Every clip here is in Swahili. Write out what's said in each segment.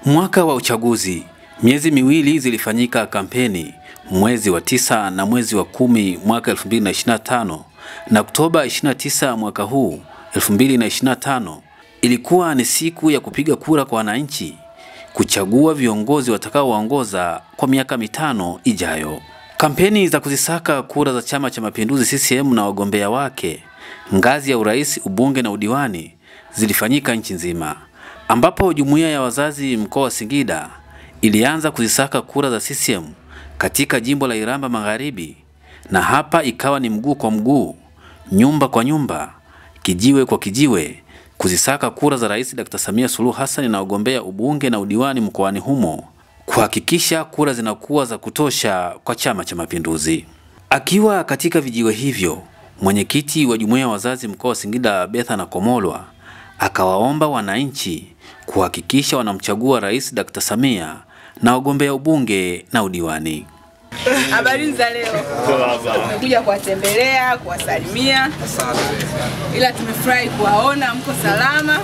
Mwaka wa uchaguzi, miezi miwili zilifanyika kampeni, mwezi wa 9 na mwezi wa 10 mwaka 2025, na Oktoba 29 mwaka huu 2025 ilikuwa ni siku ya kupiga kura kwa wananchi kuchagua viongozi watakaowaongoza kwa miaka 5 ijayo. Kampeni za kuzisaka kura za Chama cha Mapinduzi CCM na wagombea wake ngazi ya urais, ubunge na udiwani zilifanyika nchi nzima, ambapo jumuiya ya wazazi mkoa wa Singida ilianza kuzisaka kura za CCM katika jimbo la Iramba Magharibi, na hapa ikawa ni mguu kwa mguu, nyumba kwa nyumba, kijiwe kwa kijiwe, kuzisaka kura za Rais Dr. Samia Suluhu Hassan na wagombea ubunge na udiwani mkoani humo, kuhakikisha kura zinakuwa za kutosha kwa Chama cha Mapinduzi. Akiwa katika vijiwe hivyo, mwenyekiti wa jumuiya ya wazazi mkoa wa Singida Betha Komolwa akawaomba wananchi kuhakikisha wanamchagua Rais Dr. Samia na wagombea ubunge na udiwani. Habari za leo. Tumekuja kuwatembelea, kuwasalimia. Ila tumefurahi kuwaona mko salama.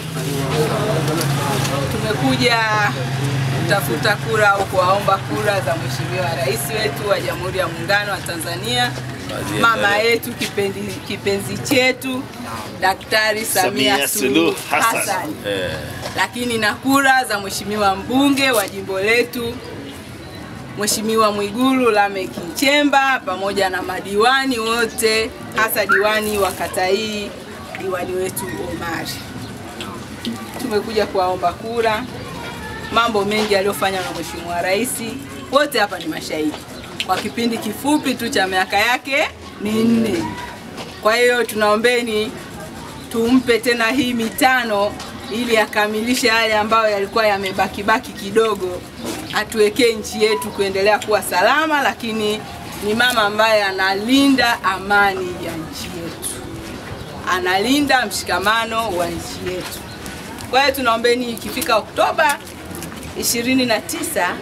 Tumekuja kutafuta kura au kuwaomba kura za Mheshimiwa Rais wetu wa Jamhuri ya Muungano wa Tanzania, mama yetu kipenzi chetu Daktari Samia Suluhu Hassan. Lakini na kura za Mheshimiwa mbunge wa jimbo letu Mheshimiwa Mwigulu Lameck Nchemba, pamoja na madiwani wote, hasa diwani wa kata hii, diwani wetu Omari. Tumekuja kuwaomba kura. Mambo mengi aliyofanya na Mheshimiwa Rais, wote hapa ni mashahidi. Kwa kipindi kifupi tu cha miaka yake 4. Kwa hiyo tunaombeni tumpe tena hii mitano ili akamilishe yale ambayo yalikuwa yamebaki kidogo, atuwekee nchi yetu kuendelea kuwa salama, lakini ni mama ambaye analinda amani ya nchi yetu, analinda mshikamano wa nchi yetu. Kwa hiyo tunaombeni ikifika Oktoba 29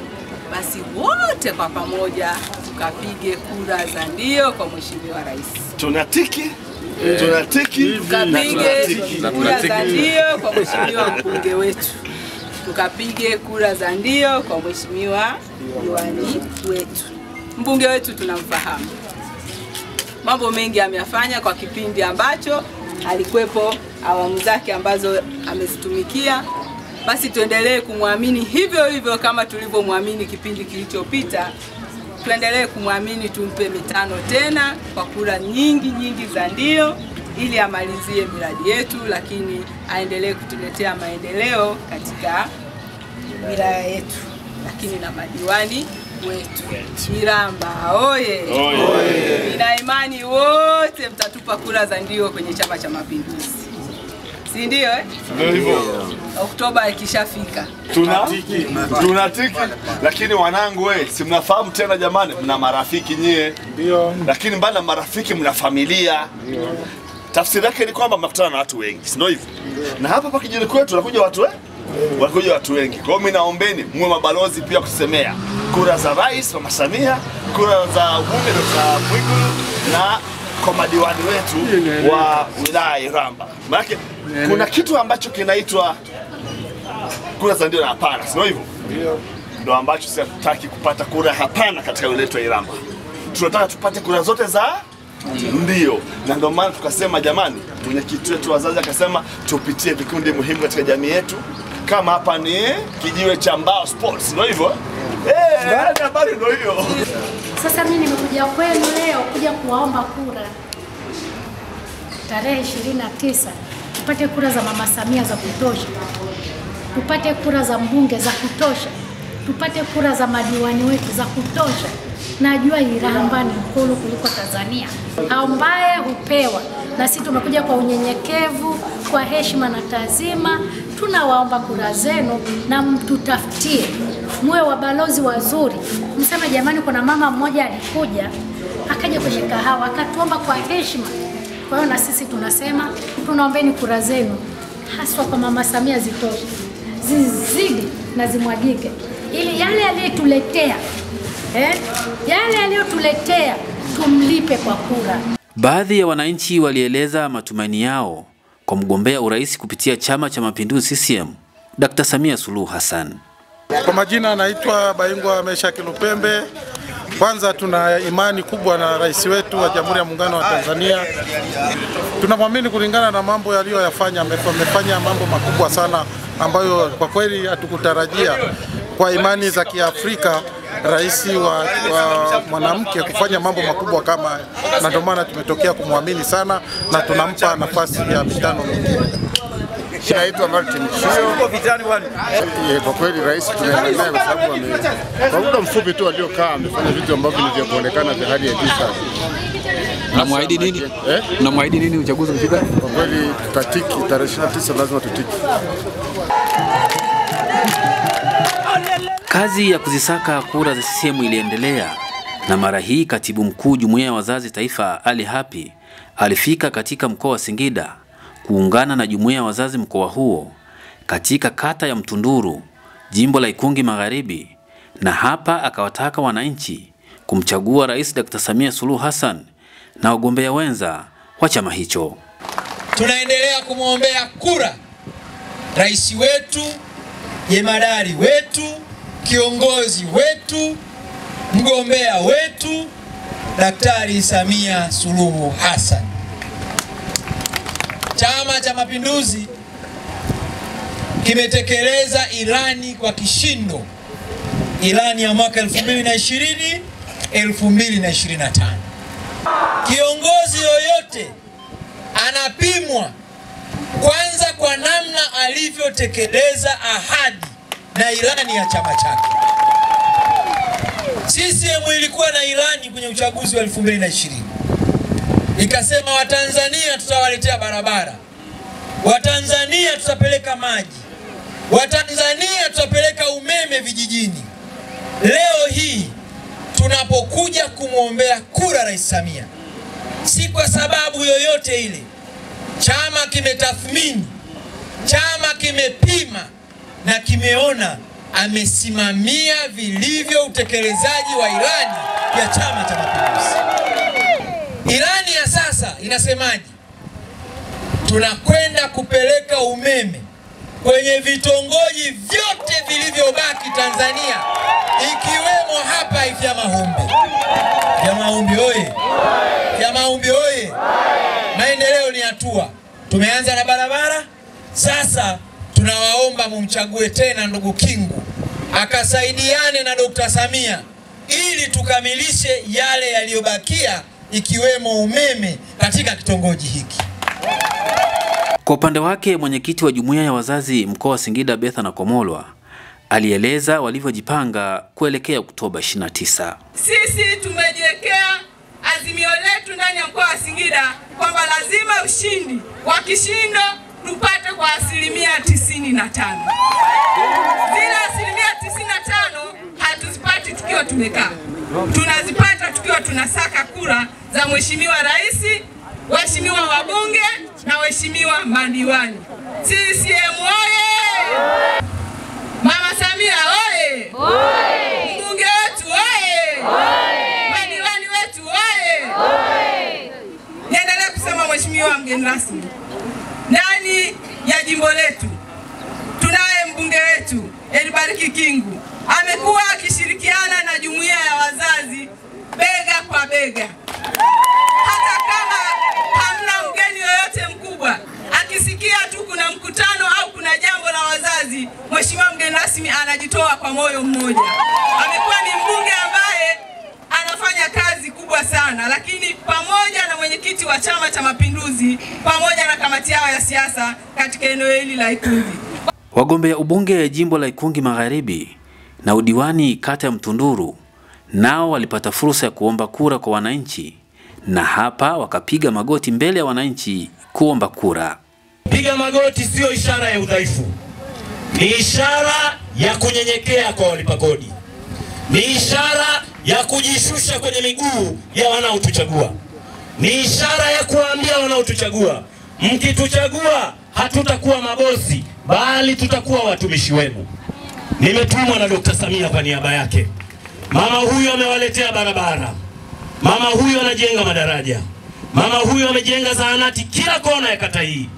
basi wote kwa pamoja tukapige kura za ndio kwa Mheshimiwa Rais. Tunatiki kura za ndio kwa Mheshimiwa mbunge wetu. Tukapige kura za ndio kwa Mheshimiwa diwani wetu. Mbunge wetu tunamfahamu, mambo mengi ameyafanya kwa kipindi ambacho alikuwepo, awamu zake ambazo amezitumikia. Basi tuendelee kumwamini hivyo hivyo kama tulivyomwamini kipindi kilichopita. Tuendelee kumwamini, tumpe mitano tena kwa kura nyingi za ndio, ili amalizie miradi yetu, lakini aendelee kutuletea maendeleo katika wilaya yetu, lakini na madiwani wetu. Iramba oye! Nina imani wote mtatupa kura za ndio kwenye Chama cha Mapinduzi. Si ndio hivyo? Oktoba ikishafika tunatiki. Lakini wanangu si mnafahamu tena jamani, mna marafiki nyie. Ndio. Lakini mbali na marafiki mna familia. Tafsiri yake ni kwamba mnakutana na watu wengi, si ndio hivyo? Na hapa kijijini kwetu wanakuja watu wengi. Kwa hiyo mimi naombeni muwe mabalozi pia kusemea kura za Rais Mama Samia, kura za ubunge Dr. Mwigulu, na kwa madiwani wetu wa wilaya Iramba. Maana kuna kitu ambacho kinaitwa kura za ndio na hapana, sio hivyo? Ndio ambacho sisi hatutaki kupata kura hapana katika wilaya yetu ya Iramba. Tunataka tupate kura zote za ndio. Na ndio maana tukasema jamani, mwenyekiti wetu wazazi akasema tupitie vikundi muhimu katika jamii yetu. Kama hapa ni kijiwe cha Mbao Sports, ndio hivyo? Habari ndio hiyo. Sasa mimi nimekuja kwenu leo kuja kuwaomba kura tarehe 29, tupate kura za Mama Samia za kutosha, tupate kura za mbunge za kutosha, tupate kura za madiwani wetu za kutosha. Najua Iramba ni mkulu kuliko Tanzania, ambaye hupewa, na sisi tumekuja kwa unyenyekevu, kwa heshima na taazima. Tunawaomba kura zenu na mtutafutie, muwe wabalozi wazuri. Mseme jamani, kuna mama mmoja alikuja akaja kwenye kahawa akatuomba kwa heshima. Kwa hiyo na sisi tunasema tunaombeni kura zenu, haswa kwa Mama Samia zitoshe, zizidi na zimwagike, ili yale aliyotuletea tumlipe kwa kura. Baadhi ya wananchi walieleza matumaini yao kwa mgombea urais kupitia Chama cha Mapinduzi CCM, Dr. Samia Suluhu Hassan. Kwa majina anaitwa Baingwa Meshaki Lupembe. Kwanza tuna imani kubwa na rais wetu wa Jamhuri ya Muungano wa Tanzania. Tunamwamini kulingana na mambo aliyoyafanya. Amefanya mambo makubwa sana ambayo kwa kweli hatukutarajia. Kwa imani za Kiafrika, rais wa mwanamke kufanya mambo makubwa kama haya, na ndio maana tumetokea kumwamini sana na tunampa nafasi ya mitano mingine. Naitwa Martin Shio. Kwa kweli rais tunaendelea kwa sababu kwa muda mfupi tu aliokaa amefanya vitu ambavyo ni vya kuonekana vya hali ya juu sana. Mnamwahidi nini? Mnamwahidi nini uchaguzi ukifika? Kwa kweli tutatiki, tarehe 29 lazima tutiki. Kazi ya kuzisaka kura za CCM iliendelea, na mara hii katibu mkuu Jumuiya ya Wazazi Taifa Ali Hapi alifika katika mkoa wa Singida kuungana na Jumuiya ya Wazazi mkoa huo katika kata ya Mtunduru, jimbo la Ikungi Magharibi, na hapa akawataka wananchi kumchagua Rais Dr. Samia Suluhu Hassan na wagombea wenza wa chama hicho. Tunaendelea kumwombea kura rais wetu, jemadari wetu, kiongozi wetu, mgombea wetu Daktari Samia Suluhu Hassan. Chama cha Mapinduzi kimetekeleza ilani kwa kishindo, ilani ya mwaka 2020-2025. Kiongozi yoyote anapimwa kwanza kwa namna alivyotekeleza ahadi na ilani ya chama chake. CCM ilikuwa na ilani kwenye uchaguzi wa 2020. Ikasema Watanzania tutawaletea barabara, Watanzania tutapeleka maji, Watanzania tutapeleka umeme vijijini. Leo hii tunapokuja kumwombea kura Rais Samia, si kwa sababu yoyote ile. Chama kimetathmini, chama kimepima na kimeona amesimamia vilivyo utekelezaji wa ilani ya Chama cha Mapinduzi. Ilani ya sasa inasemaje? Tunakwenda kupeleka umeme kwenye vitongoji vyote vilivyobaki Tanzania, ikiwemo hapa Ifya Mahombe. Ifya Mahombe oye! Ifya Mahombe oye! Maendeleo ni hatua. Tumeanza na barabara, sasa tunawaomba mumchague tena ndugu Kingu akasaidiane na Dr. Samia ili tukamilishe yale yaliyobakia, ikiwemo umeme katika kitongoji hiki. Kwa upande wake, mwenyekiti wa Jumuiya ya Wazazi mkoa wa Singida Betha na Komolwa alieleza walivyojipanga kuelekea Oktoba 29. Sisi tumejiwekea azimio letu ndani ya mkoa wa Singida kwamba lazima ushindi wa kishindo tupate kwa 95%. Zile 95% hatuzipati tukiwa tumekaa. Tunazipata tukiwa tunasaka kura za Mheshimiwa Rais, waheshimiwa wabunge na waheshimiwa madiwani. CCM oye! Mama Samia oye! Mbunge wetu oye! Madiwani wetu oye! Niendelee kusema Mheshimiwa mgeni rasmi, ndani ya jimbo letu tunaye mbunge wetu Elibariki Kingu, amekuwa akishirikiana na Jumuiya ya Wazazi bega kwa bega. Hata kama hamna mgeni yoyote mkubwa, akisikia tu kuna mkutano au kuna jambo la wazazi, Mheshimiwa mgeni rasmi anajitoa kwa moyo mmoja. Amekuwa ni mbunge ambaye anafanya kazi kubwa sana, lakini pamoja na mwenyekiti wa Chama cha Mapinduzi pamoja na kamati yao ya siasa katika eneo hili la Ikungi. Wagombea ubunge ya jimbo la Ikungi Magharibi na udiwani kata ya Mtunduru nao walipata fursa ya kuomba kura kwa wananchi, na hapa wakapiga magoti mbele ya wananchi kuomba kura. Piga magoti sio ishara ya udhaifu, ni ishara ya kunyenyekea kwa walipa kodi, ni ishara ya kujishusha kwenye miguu ya wanaotuchagua, ni ishara ya kuambia wanaotuchagua, mkituchagua hatutakuwa mabosi, bali tutakuwa watumishi wenu. Nimetumwa na Dr. Samia kwa niaba yake. Mama huyu amewaletea barabara, mama huyu anajenga madaraja, mama huyu amejenga zahanati kila kona ya kata hii,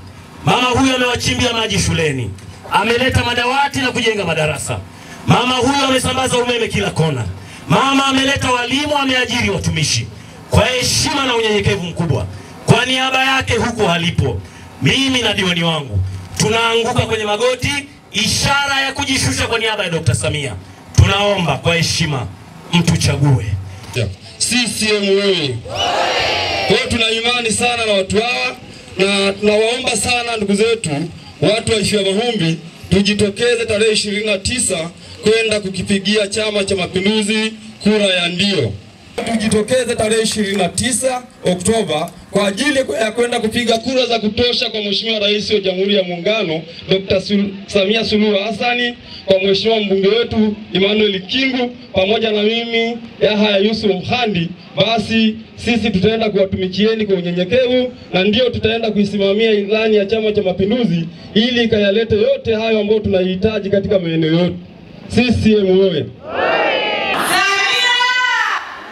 mama huyu amewachimbia maji shuleni, ameleta madawati na kujenga madarasa, Mama huyu amesambaza umeme kila kona. Mama ameleta walimu, ameajiri watumishi. Kwa heshima na unyenyekevu mkubwa, kwa niaba yake huko halipo, mimi na diwani wangu tunaanguka kwenye magoti, ishara ya kujishusha kwa niaba ya Dr. Samia. Tunaomba kwa heshima mtuchague. CCM wewe. Kwa hiyo tuna imani sana na watu hawa, na tunawaomba sana ndugu zetu watu wa Ifya Mahumbi tujitokeze tarehe 29 kwenda kukipigia Chama cha Mapinduzi kura ya ndio. Tujitokeze tarehe 29 Oktoba kwa ajili ya kwenda kupiga kura za kutosha kwa Mheshimiwa Rais wa Jamhuri ya Muungano Dr. Samia Suluhu Hassan, kwa Mheshimiwa mbunge wetu Emmanuel Kingu pamoja na mimi Yahya Yusuf Mhandi. Basi sisi tutaenda kuwatumikieni kwa unyenyekevu, na ndio tutaenda kuisimamia ilani ya Chama cha Mapinduzi ili ikayalete yote hayo ambayo tunahitaji katika maeneo yote. CCM wewe.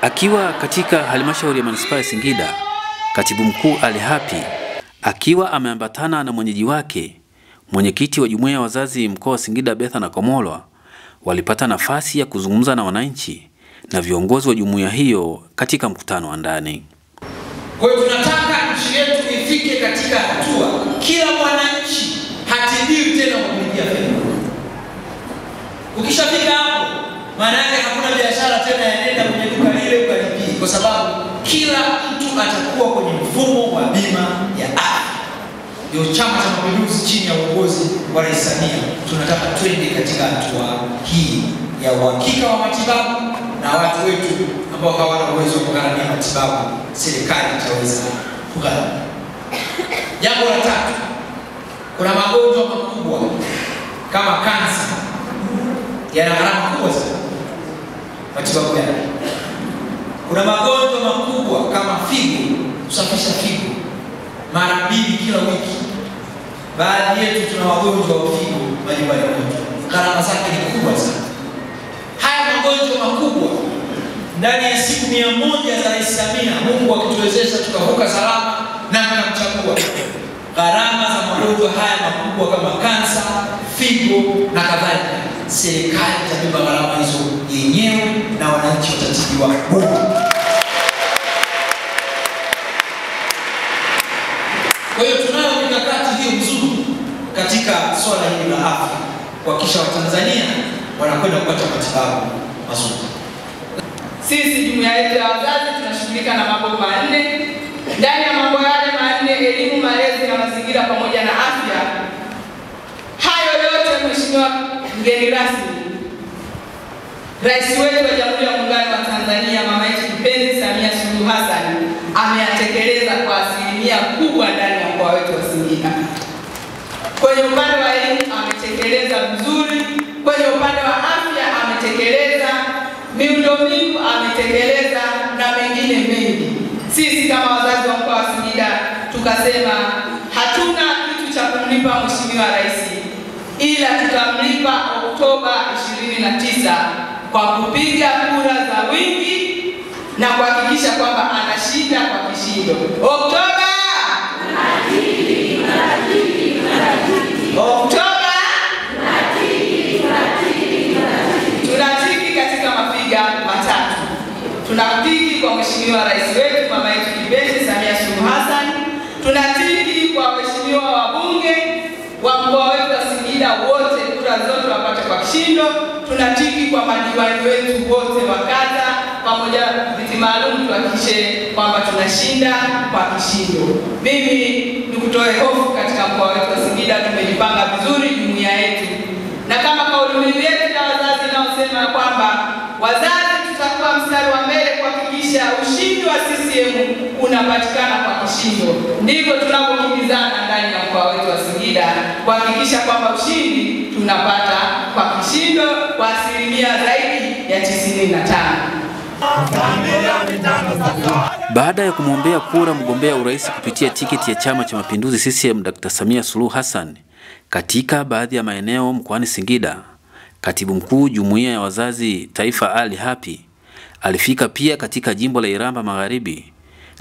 Akiwa katika halmashauri ya manispaa ya Singida, katibu mkuu Ali Hapi akiwa ameambatana na mwenyeji wake mwenyekiti wa jumuiya ya wazazi mkoa wa Singida Bethana Komolwa walipata nafasi ya kuzungumza na wananchi na viongozi wa jumuiya hiyo katika mkutano wa ndani. Kwa hiyo tunataka nchi yetu ifike katika hatua kila mwananchi hatibiwi tena kwa kulipia fedha. Ukishafika hapo, maana yake hakuna biashara tena ya nenda kwenye duka lile ukalipia, kwa sababu kila mtu atakuwa kwenye mfumo wa bima ya afya. Ndio Chama cha Mapinduzi chini ya uongozi wa Rais Samia tunataka twende katika hatua hii ya uhakika wa matibabu, na watu wetu ambao hawana uwezo wa kugharamia matibabu serikali itaweza kugharamia. Jambo la tatu, kuna magonjwa makubwa kama kansa yana gharama kubwa sana matibabu yake. Kuna magonjwa makubwa kama figo, kusafisha figo mara 2 kila wiki. Baadhi yetu tuna wagonjwa wa figo majumbani kwetu, gharama zake ni kubwa sana. Haya magonjwa makubwa ndani ya siku 100 za Rais Samia, Mungu akituwezesha tukavuka salama na tunamchagua, gharama za magonjwa haya makubwa kama kansa, figo na kadhalika, serikali itabeba gharama hizo yenyewe na wananchi watatibiwa bure. Kwa hiyo tunayo mikakati hiyo mzuri katika swala hili la afya kuhakikisha Watanzania wanakwenda kupata matibabu mazuri. Sisi jumuiya yetu ya wazazi tunashughulika na mambo manne. Ndani ya mambo yale manne, elimu, malezi na mazingira pamoja na afya. Hayo yote Mheshimiwa mgeni rasmi, Rais wetu wa Jamhuri ya Muungano wa Tanzania mama yetu kipenzi Samia Suluhu Hassan ameyatekeleza kwa asilimia kubwa ndani ya mkoa wetu wa Singida. Kwenye upande wa elimu ametekeleza vizuri, kwenye upande wa afya ametekeleza, miundombinu ametekeleza na mengine mengi. Sisi kama wazazi wa mkoa wa Singida tukasema hatuna kitu cha kumlipa Mheshimiwa Rais, ila tutamlipa Oktoba 29 kwa kupiga kura za wingi na kuhakikisha kwamba anashinda kwa kishindo. Oktoba! Oktoba! Tunatiki katika mapiga matatu. Tunatiki kwa Mheshimiwa Rais wetu mama yetu kipenzi Samia Suluhu Hassan. Tunatiki kwa Mheshimiwa wabunge wa mkoa wetu wa Singida wote, kura zote wapate kwa kishindo. Tunatiki kwa madiwani wetu wote wa kata pamoja na viti maalum, tuhakikishe kwamba tunashinda kwa kishindo. Mimi nikutoe hofu katika mkoa wetu wa Singida, tumejipanga vizuri jumuiya yetu, na kama kauli mbiu yetu ya wazazi inaosema kwamba wazazi tutakuwa mstari wa mbele kuhakikisha ushindi wa CCM unapatikana kwa kishindo, ndivyo tunapokimbizana ndani ya mkoa wetu wa Singida kuhakikisha kwamba ushindi tunapata kwa kishindo kwa asilimia zaidi ya 95. Baada ya kumwombea kura mgombea urais kupitia tiketi ya Chama cha Mapinduzi CCM Dr. Samia Suluhu Hassan katika baadhi ya maeneo mkoani Singida, katibu mkuu jumuiya ya wazazi taifa Ali Hapi alifika pia katika jimbo la Iramba Magharibi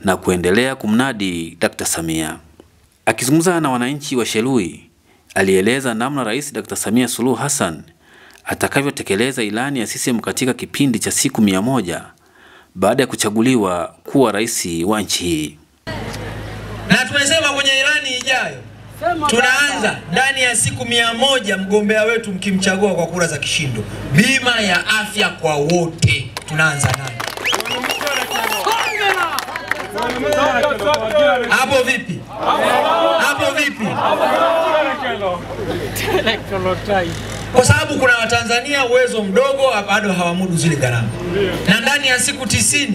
na kuendelea kumnadi Dr. Samia. Akizungumza na wananchi wa Shelui, alieleza namna Rais Dr. Samia Suluhu Hassan atakavyotekeleza ilani ya CCM katika kipindi cha siku 100 baada ya kuchaguliwa kuwa rais wa nchi hii. Na tumesema kwenye ilani ijayo tunaanza ndani ya siku 100 mgombea wetu mkimchagua kwa kura za kishindo, bima ya afya kwa wote tunaanza nayo. Hapo vipi? Hapo vipi? Kwa sababu kuna Watanzania uwezo mdogo bado hawamudu zile gharama. Na ndani ya siku 90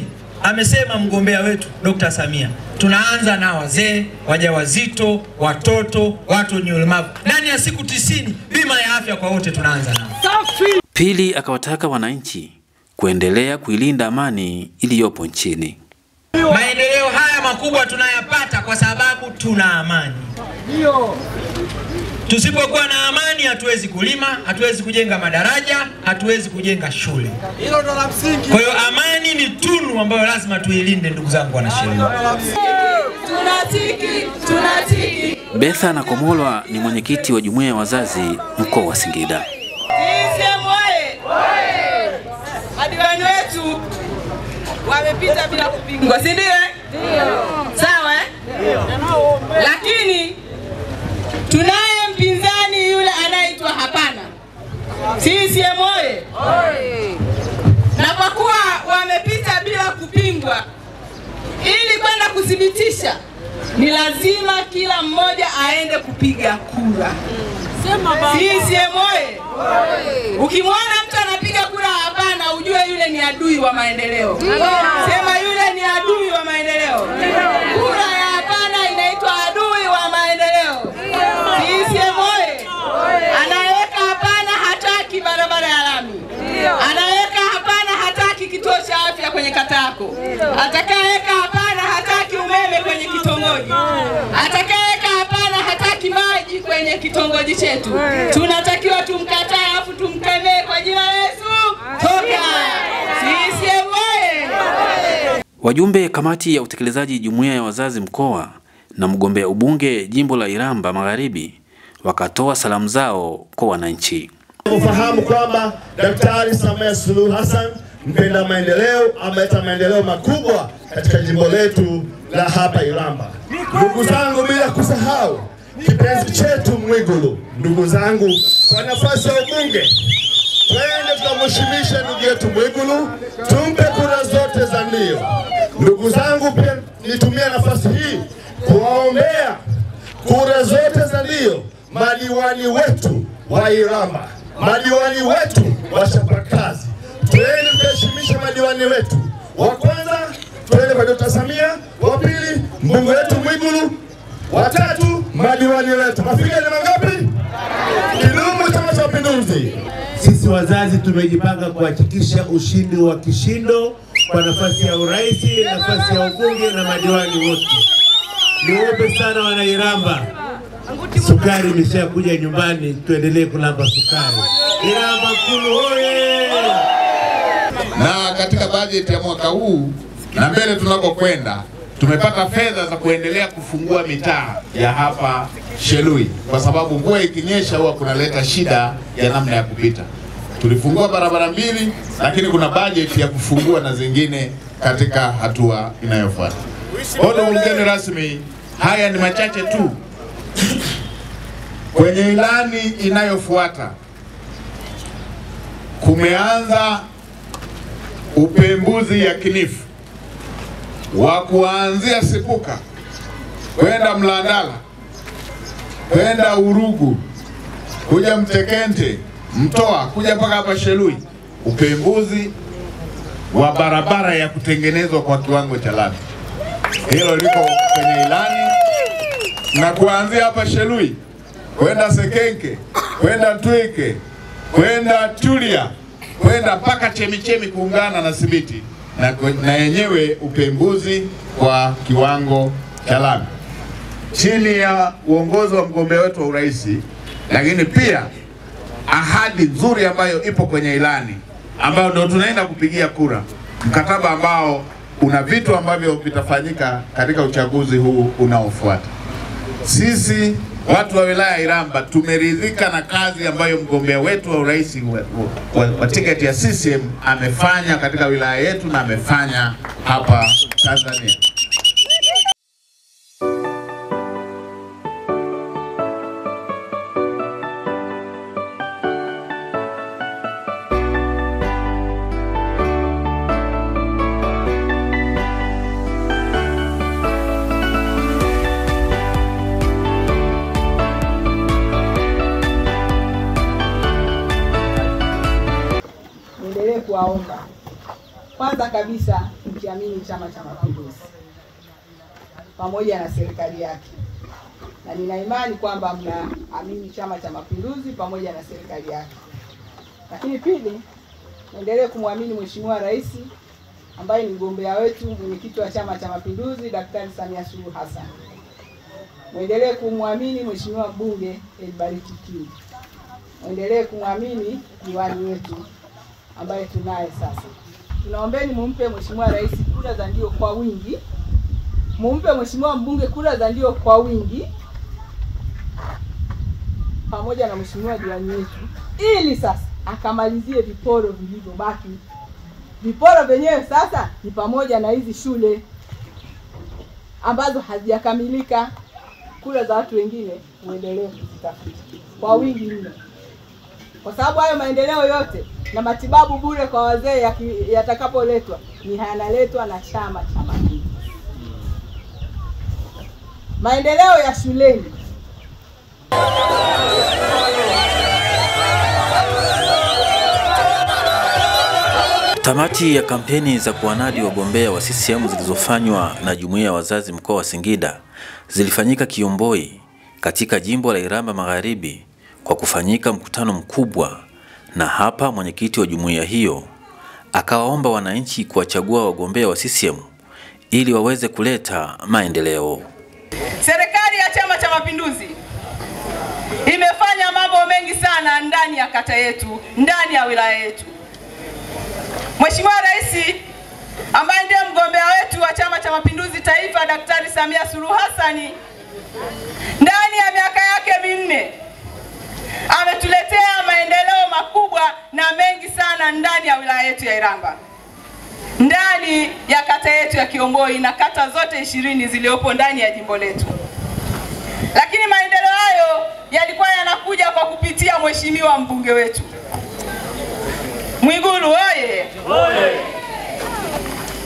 amesema mgombea wetu Dr. Samia, tunaanza na wazee, wajawazito, watoto, watu wenye ulemavu. Ndani ya siku 90 bima ya afya kwa wote tunaanza nao. Pili, akawataka wananchi kuendelea kuilinda amani iliyopo nchini. Maendeleo haya makubwa tunayapata kwa sababu tuna amani. Tusipokuwa na amani hatuwezi kulima, hatuwezi kujenga madaraja, hatuwezi kujenga shule. Hilo ndo la msingi. Kwa hiyo amani ni tunu ambayo lazima tuilinde, ndugu zangu wanasheria. Tunatiki. Betha Nakomolwa ni mwenyekiti wa jumuiya ya wazazi mkoa wa Singida. CCM oye! Madiwani wetu wamepita bila kupingwa, si ndio? Sawa Lakini tunaye mpinzani yule anaitwa hapana. CCM oye! Na kwa kuwa wamepita bila kupingwa, ili kwenda kudhibitisha ni lazima kila mmoja aende kupiga kura. CCM oye! Ukimwona mtu anapiga kura hapana, ujue yule ni adui wa maendeleo. Sema yule ni adui wa maendeleo. Kura ya hapana inaitwa adui wa maendeleo. CCM oye! Anaweka hapana hataki barabara ya lami. Anaweka hapana hataki kituo cha afya kwenye kata yako. Atakayeweka hapana hataki umeme kwenye kitongoji. Atakayeweka hapana hataki maji kwenye kitongoji chetu. Tunatakiwa tumkatae afu tumkemee kwa jina la Yesu. Toka! CCM oye! Wajumbe kamati ya utekelezaji jumuiya ya wazazi mkoa na mgombea ubunge jimbo la Iramba Magharibi wakatoa salamu zao kwa wananchi. Ufahamu kwamba Daktari Samia Suluhu Hassan mpenda maendeleo ameleta maendeleo makubwa katika jimbo letu la hapa Iramba. Ndugu zangu, bila kusahau kipenzi chetu Mwigulu. Ndugu zangu, kwa nafasi ya ubunge twende tukamheshimisha ndugu yetu Mwigulu, tumpe kura zote za ndio. Ndugu zangu, pia nitumia nafasi hii kuwaombea kura zote za ndio madiwani wetu wa Iramba, madiwani wetu wa chapakazi. Twende tuheshimisha madiwani wetu. Wa kwanza twende kwa Dr. Samia, wa pili mbunge wetu Mwigulu, wa tatu madiwani wetu. Mafiga ni mangapi? Kidumu Chama cha Mapinduzi! Sisi wazazi tumejipanga kuhakikisha ushindi wa kishindo kwa nafasi ya urais, nafasi ya ubunge na madiwani wote. Niombe sana wana Iramba, sukari imeshakuja nyumbani, tuendelee kulamba sukari. Iramba Kulu hoye! Na katika bajeti ya mwaka huu na mbele tunakokwenda tumepata fedha za kuendelea kufungua mitaa ya hapa Shelui, kwa sababu mvua ikinyesha huwa kunaleta shida ya namna ya kupita. Tulifungua barabara 2, lakini kuna bajeti ya kufungua na zingine katika hatua inayofuata. Ndugu mgeni rasmi, haya ni machache tu. Kwenye ilani inayofuata kumeanza upembuzi yakinifu wa kuanzia Sepuka kwenda Mlandala, kwenda Urugu, kuja Mtekente, Mtoa, kuja mpaka hapa Shelui. Upembuzi wa barabara ya kutengenezwa kwa kiwango cha lami. Hilo liko kwenye ilani. Na kuanzia hapa Shelui kwenda Sekenke, kwenda Twike, kwenda Tulia, kwenda mpaka Chemichemi kuungana na Sibiti, na yenyewe upembuzi kwa kiwango cha lami chini ya uongozi wa mgombea wetu wa urais. Lakini pia ahadi nzuri ambayo ipo kwenye ilani ambayo ndio tunaenda kupigia kura, mkataba ambao una vitu ambavyo vitafanyika katika uchaguzi huu unaofuata. Sisi watu wa wilaya ya Iramba tumeridhika na kazi ambayo mgombea wetu wa urais wa tiketi ya CCM amefanya katika wilaya yetu na amefanya hapa Tanzania. Kuwaomba kwanza kabisa mkiamini Chama cha Mapinduzi pamoja na serikali yake, na nina imani kwamba mnaamini Chama cha Mapinduzi pamoja na serikali yake. Lakini pili, muendelee kumwamini Mheshimiwa Rais ambaye ni mgombea wetu, mwenyekiti wa Chama cha Mapinduzi, Daktari Samia Suluhu Hassan. Muendelee kumwamini Mheshimiwa Mbunge Edbariki Kingi. Muendelee kumwamini diwani wetu ambaye tunaye sasa. Tunaombeni mumpe Mheshimiwa Rais kura za ndio kwa wingi. Mumpe Mheshimiwa Mbunge kura za ndio kwa wingi pamoja na Mheshimiwa diwani wetu, ili sasa akamalizie viporo vilivyobaki. Viporo vyenyewe sasa ni pamoja na hizi shule ambazo hazijakamilika. Kura za watu wengine muendelee kuzitafuta kwa wingi mno, kwa sababu hayo maendeleo yote na matibabu bure kwa wazee yatakapoletwa ni yanaletwa na Chama cha Mapinduzi. Maendeleo ya shuleni, Tamati ya kampeni za kuwanadi wagombea wa CCM zilizofanywa na Jumuiya ya Wazazi mkoa wa Singida zilifanyika Kiomboi katika jimbo la Iramba Magharibi kwa kufanyika mkutano mkubwa, na hapa mwenyekiti wa jumuiya hiyo akawaomba wananchi kuwachagua wagombea wa CCM ili waweze kuleta maendeleo. Serikali ya Chama cha Mapinduzi imefanya mambo mengi sana ndani ya kata yetu, ndani ya wilaya yetu. Mheshimiwa Rais ambaye ndiye mgombea wetu wa Chama cha Mapinduzi Taifa, Daktari Samia Suluhu Hassan, ndani ya miaka yake minne ametuletea maendeleo makubwa na mengi sana ndani ya wilaya yetu ya Iramba, ndani ya kata yetu ya Kiomboi na kata zote 20 ziliopo ndani ya jimbo letu. Lakini maendeleo hayo yalikuwa yanakuja kwa kupitia Mheshimiwa mbunge wetu Mwigulu oye!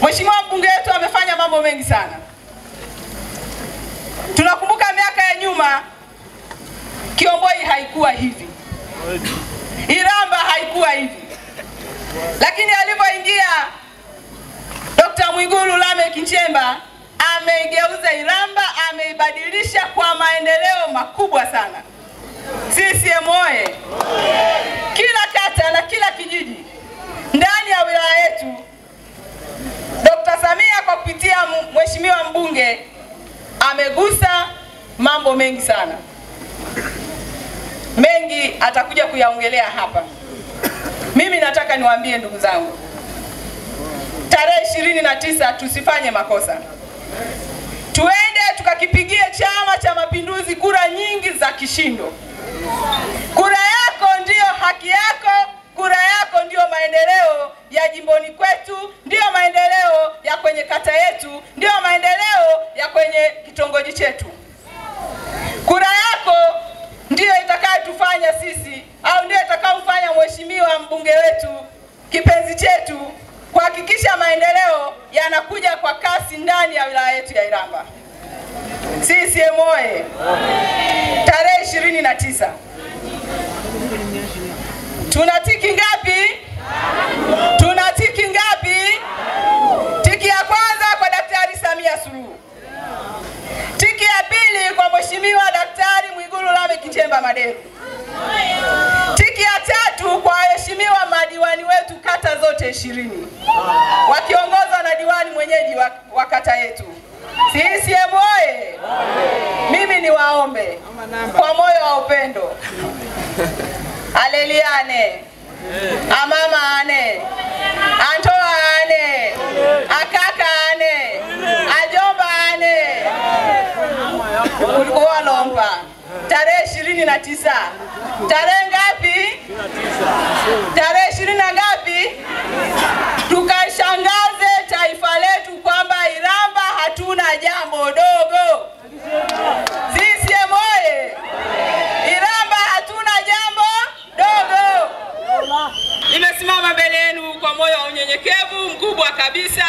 Mheshimiwa mbunge wetu amefanya mambo mengi sana. Tunakumbuka miaka ya nyuma Kiomboi haikuwa hivi, Iramba haikuwa hivi, lakini alipoingia Dr. Mwigulu Lameck Nchemba ameigeuza Iramba, ameibadilisha kwa maendeleo makubwa sana. CCM oye! Kila kata na kila kijiji ndani ya wilaya yetu Dr. Samia kwa kupitia Mheshimiwa mbunge amegusa mambo mengi sana. Mengi atakuja kuyaongelea hapa. Mimi nataka niwaambie ndugu zangu, tarehe 29 tusifanye makosa. Tuende tukakipigie Chama cha Mapinduzi kura nyingi za kishindo. Kura yako ndio haki yako, kura yako ndio maendeleo ya jimboni kwetu, ndio maendeleo ya kwenye kata yetu, ndio maendeleo ya kwenye kitongoji chetu. Kura yako ndio itakayotufanya sisi au ndio itakayomfanya Mheshimiwa mbunge wetu kipenzi chetu kuhakikisha maendeleo yanakuja kwa kasi ndani ya wilaya yetu ya Iramba. CCM oye! Tarehe 29 tunatiki ngapi? Tunatiki ngapi? Tiki ya kwanza kwa Daktari Samia Suluhu. Tiki ya pili kwa Mheshimiwa Daktari Mwigulu Lameck Nchemba Maderu. Tiki ya tatu kwa waheshimiwa madiwani wetu kata zote 20 wakiongozwa na diwani mwenyeji wa kata yetu. CCM oye! Mimi ni waombe kwa moyo wa upendo, aleliane, amama ane, antoa ane, akaka ane, ajomba ane, ulikuwa lompa. 29. Tarehe ngapi? Tarehe 20 na ngapi? Tukashangaze taifa letu kwamba Iramba hatuna jambo dogo. CCM oye! Iramba hatuna jambo dogo. Nimesimama mbele yenu kwa moyo wa unyenyekevu mkubwa kabisa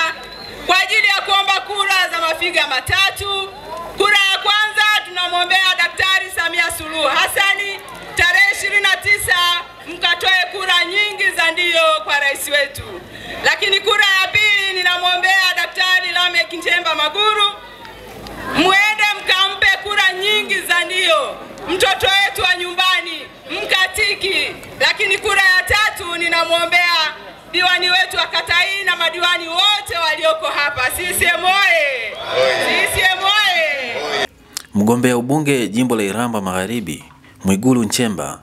kwa ajili ya kuomba kura za mafiga matatu. Kura ya kwanza tunamwombea Daktari Samia Suluhu Hassani, tarehe 29 mkatoe kura nyingi za ndio kwa rais wetu. Lakini kura ya pili ninamwombea Daktari Lameck Nchemba Maguru, muende mkampe kura nyingi za ndio mtoto wetu wa nyumbani mkatiki. Lakini kura ya tatu ninamwombea diwani wetu wa kata hii na madiwani wote walioko hapa. CCM oye! CCM oye! Mgombea ubunge jimbo la Iramba Magharibi, Mwigulu Nchemba,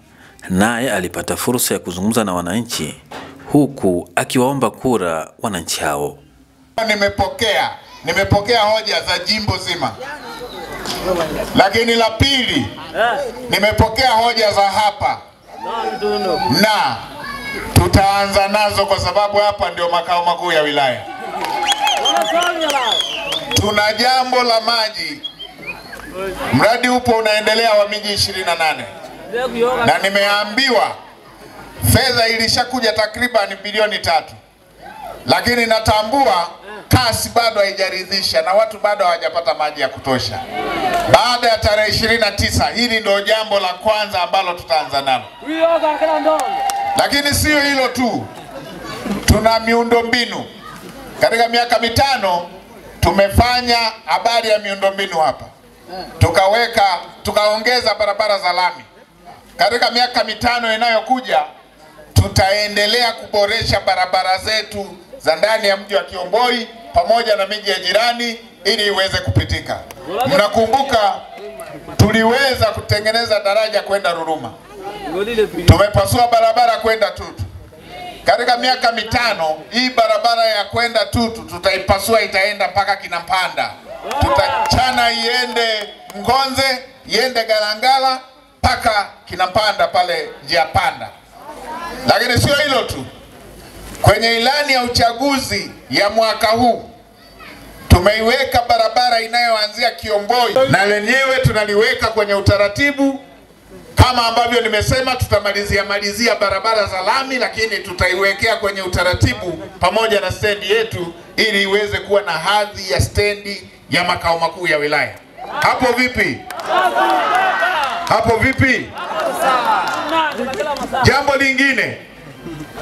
naye alipata fursa ya kuzungumza na wananchi huku akiwaomba kura wananchi hao. Nimepokea hoja za jimbo zima. Lakini la pili, nimepokea hoja za hapa. Na tutaanza nazo kwa sababu hapa ndio makao makuu ya wilaya. Tuna jambo la maji. Mradi upo unaendelea wa miji 28. Na nimeambiwa fedha ilishakuja takriban bilioni 3. Lakini natambua kasi bado haijaridhisha na watu bado hawajapata maji ya kutosha. Baada ya tarehe 29, hili ndio jambo la kwanza ambalo tutaanza nalo. Lakini sio hilo tu. Tuna miundombinu. Katika miaka 5 tumefanya habari ya miundombinu hapa. Tukaongeza barabara za lami. Katika miaka 5 inayokuja tutaendelea kuboresha barabara zetu za ndani ya mji wa Kiomboi pamoja na miji ya jirani ili iweze kupitika. Mnakumbuka tuliweza kutengeneza daraja kwenda Ruruma. Tumepasua barabara kwenda Tutu. Katika miaka 5 hii barabara ya kwenda Tutu tutaipasua, itaenda mpaka Kinampanda. Tutachana iende Ngonze, iende Galangala mpaka Kinampanda pale njia panda. Lakini sio hilo tu. Kwenye ilani ya uchaguzi ya mwaka huu tumeiweka barabara inayoanzia Kiomboi na lenyewe tunaliweka kwenye utaratibu kama ambavyo nimesema. Tutamalizia barabara za lami, lakini tutaiwekea kwenye utaratibu pamoja na stendi yetu ili iweze kuwa na hadhi ya stendi ya makao makuu ya wilaya. Hapo vipi? Hapo vipi? Jambo lingine,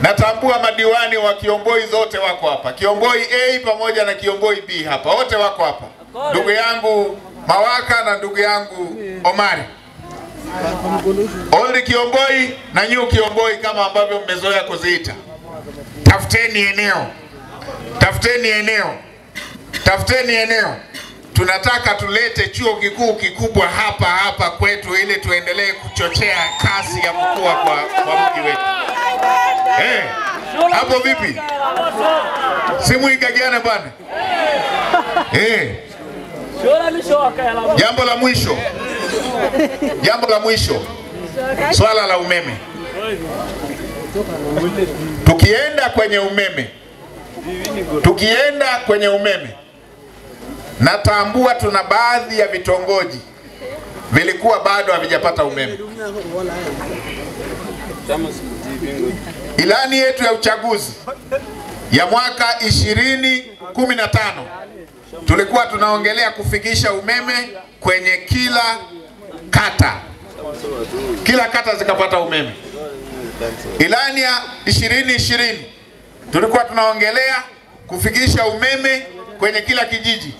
natambua madiwani wa Kiomboi zote wako hapa. Kiomboi A pamoja na Kiomboi B hapa. Wote wako hapa. Ndugu yangu Mawaka na ndugu yangu Omari. Old Kiomboi na New Kiomboi kama ambavyo mmezoea kuziita. Tafuteni eneo. Tafuteni eneo. Tafuteni eneo. Tunataka tulete chuo kikuu kikubwa hapa kwetu ili tuendelee kuchochea kasi ya kukua kwa mji wetu. Hapo vipi? Simu ikagiana bwana. Jambo la mwisho. Jambo la mwisho. Swala la umeme. Tukienda kwenye umeme. Natambua tuna baadhi ya vitongoji vilikuwa bado havijapata umeme. Ilani yetu ya uchaguzi ya mwaka 2015 tulikuwa tunaongelea kufikisha umeme kwenye kila kata. Kila kata zikapata umeme. Ilani ya 2020 tulikuwa tunaongelea kufikisha umeme kwenye kila kijiji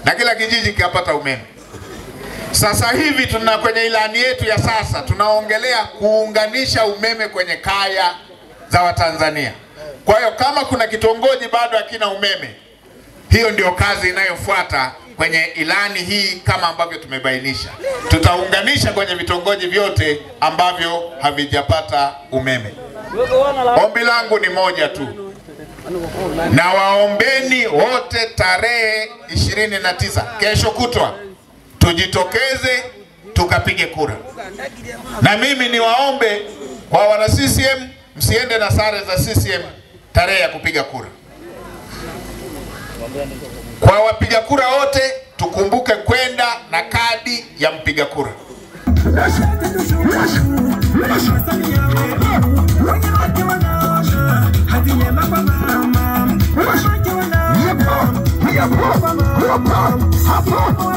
na kila kijiji kikapata umeme. Sasa hivi tuna kwenye ilani yetu ya sasa tunaongelea kuunganisha umeme kwenye kaya za Watanzania. Kwa hiyo kama kuna kitongoji bado hakina umeme, hiyo ndio kazi inayofuata kwenye ilani hii kama ambavyo tumebainisha. Tutaunganisha kwenye vitongoji vyote ambavyo havijapata umeme. Ombi langu ni moja tu. Na waombeni wote tarehe 29 kesho kutwa tujitokeze tukapige kura. Na mimi niwaombe kwa wana CCM, msiende na sare za CCM tarehe ya kupiga kura. Kwa wapiga kura wote tukumbuke kwenda na kadi ya mpiga kura. Hapa